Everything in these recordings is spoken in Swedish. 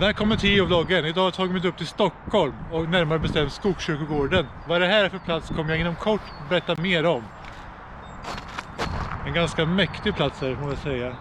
Välkommen till geovloggen. Idag har jag tagit mig upp till Stockholm och närmare bestämt Skogskyrkogården. Vad det här är för plats kommer jag inom kort berätta mer om. En ganska mäktig plats här, får jag säga.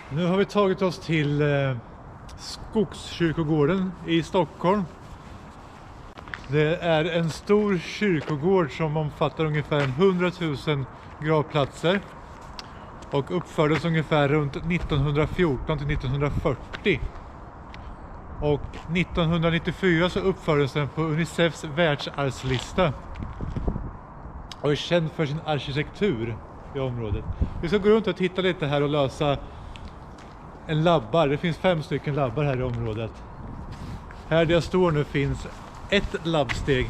Nu har vi tagit oss till Skogskyrkogården i Stockholm. Det är en stor kyrkogård som omfattar ungefär 100 000 gravplatser och uppfördes ungefär runt 1914 till 1940. Och 1994 så uppfördes den på UNICEFs världsarvslista och är känd för sin arkitektur i området. Vi ska gå runt och titta lite här och lösa en labbar. Det finns 5 stycken labbar här i området. Här där jag står nu finns ett labbsteg.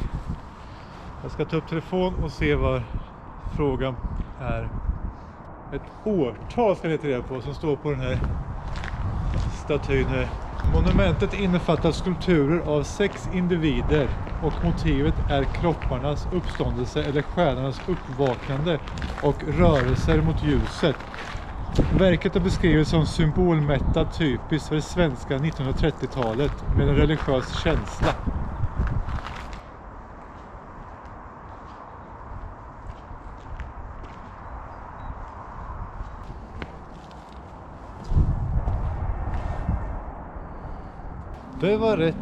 Jag ska ta upp telefon och se vad frågan är. Ett årtal ska jag leta reda på som står på den här statyn här. Monumentet innefattar skulpturer av 6 individer och motivet är kropparnas uppståndelse eller stjärnornas uppvaknande och rörelser mot ljuset. Verket är beskrivet som symbolmättat typiskt för det svenska 1930-talet med en religiös känsla. Det var rätt.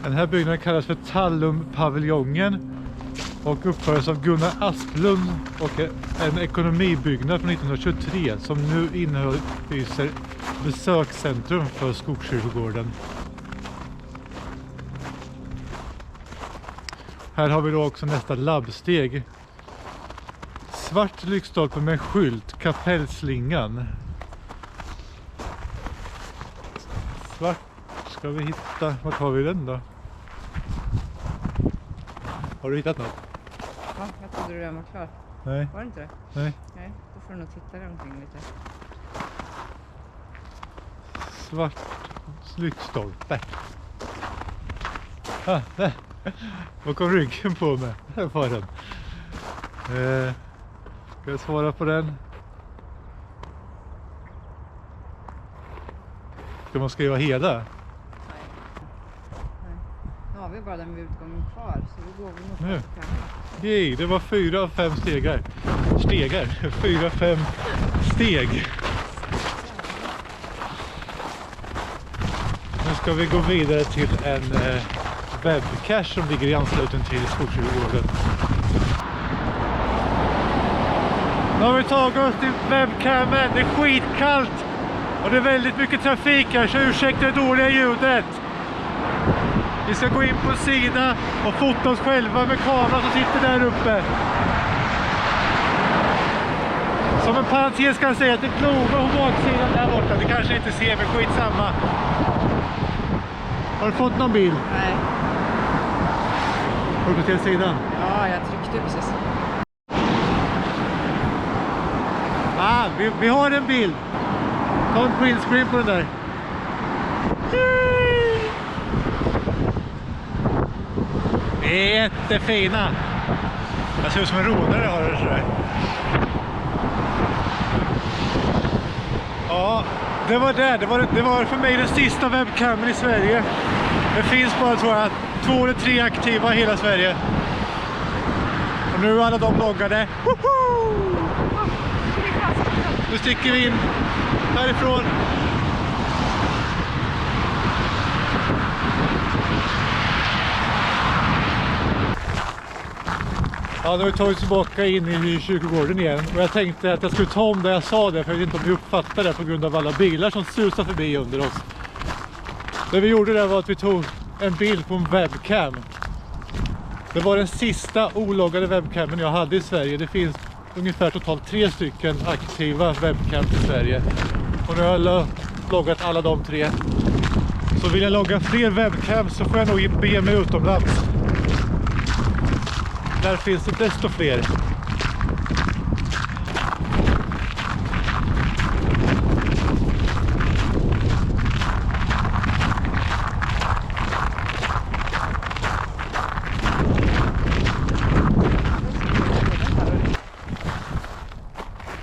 Den här byggnaden kallas för Tallum-paviljongen och uppfördes av Gunnar Asplund och är en ekonomibyggnad från 1923 som nu inhyser besökscentrum för Skogskyrkogården. Här har vi då också nästa labbsteg. Svart lyktstolpe med skylt, kapellslingan. Svart. Ska vi hitta, vart har vi den då? Har du hittat något? Ja, jag trodde du var klar. Nej. Var det inte det? Nej. Nej, då får du nog titta dig omkring lite. Svart lyktstolpe. Ah, där. Vad kom ryggen på med? Här var den. Ska jag svara på den? Ska man skriva Heda? Nej. Nu har vi bara den vid utgången kvar, så vi går vi Nu. mot Yay, det var 4 av 5 stegar. 4-5 steg. Nu ska vi gå vidare till en webcache som ligger i anslutning till Skogskyrkogården. Nu har vi tagit oss till webcamen. Det är skitkallt och det är väldigt mycket trafik här, så ursäkta det dåliga ljudet. Vi ska gå in på sidan och fota oss själva med kameran som sitter där uppe. Som en parentes kan jag säga att det plogar på baksidan där borta. Det kanske inte ser, men skitsamma. Har du fått någon bild? Nej. Har du på till sidan? Ja, jag tryckte precis. Vi har en bild. Ta en printscreen på den där. Det är jättefina. Jag ser ut som en rånare har det sådär. Ja, det var det. Det var för mig den sista webbcamen i Sverige. Det finns bara, tror jag, 2 eller 3 aktiva i hela Sverige. Och nu är alla de loggade. Woho! Nu sticker vi in härifrån. Ja, nu har vi tagit tillbaka in i kyrkogården igen. Och jag tänkte att jag skulle ta om det jag sa där, för jag vet inte om vi uppfattar det på grund av alla bilar som susar förbi under oss. Det vi gjorde där var att vi tog en bild på en webcam. Det var den sista ologgade webcamen jag hade i Sverige. Det finns ungefär totalt 3 stycken aktiva webcams i Sverige. Och nu har jag loggat alla de 3. Så vill jag logga fler webcams så får jag nog bege mig utomlands. Där finns det desto fler.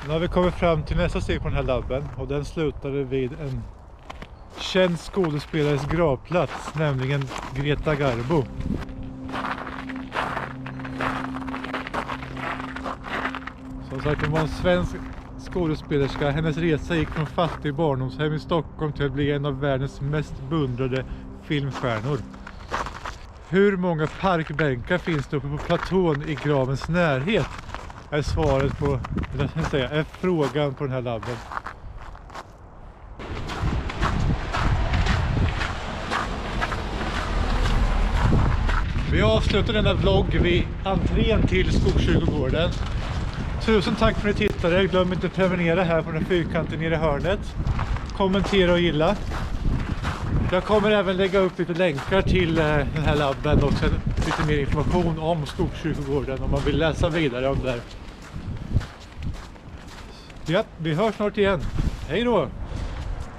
Nu har vi kommit fram till nästa steg på den här labben, och den slutade vid en känd skådespelares gravplats, nämligen Greta Garbo. Som sagt, hon var en svensk skådespelerska. Hennes resa gick från fattig barndomshem i Stockholm till att bli en av världens mest beundrade filmstjärnor. Hur många parkbänkar finns det uppe på platån i gravens närhet? Är svaret på, eller ska jag säga, är frågan på den här labben. Vi avslutar denna vlogg vid entrén till Skogskyrkogården. Tusen tack för att ni tittade. Glöm inte att prenumerera här på den fyrkanten nere i hörnet. Kommentera och gilla. Jag kommer även lägga upp lite länkar till den här labben och sen lite mer information om Skogskyrkogården om man vill läsa vidare om det här. Ja, vi hörs snart igen. Hej då!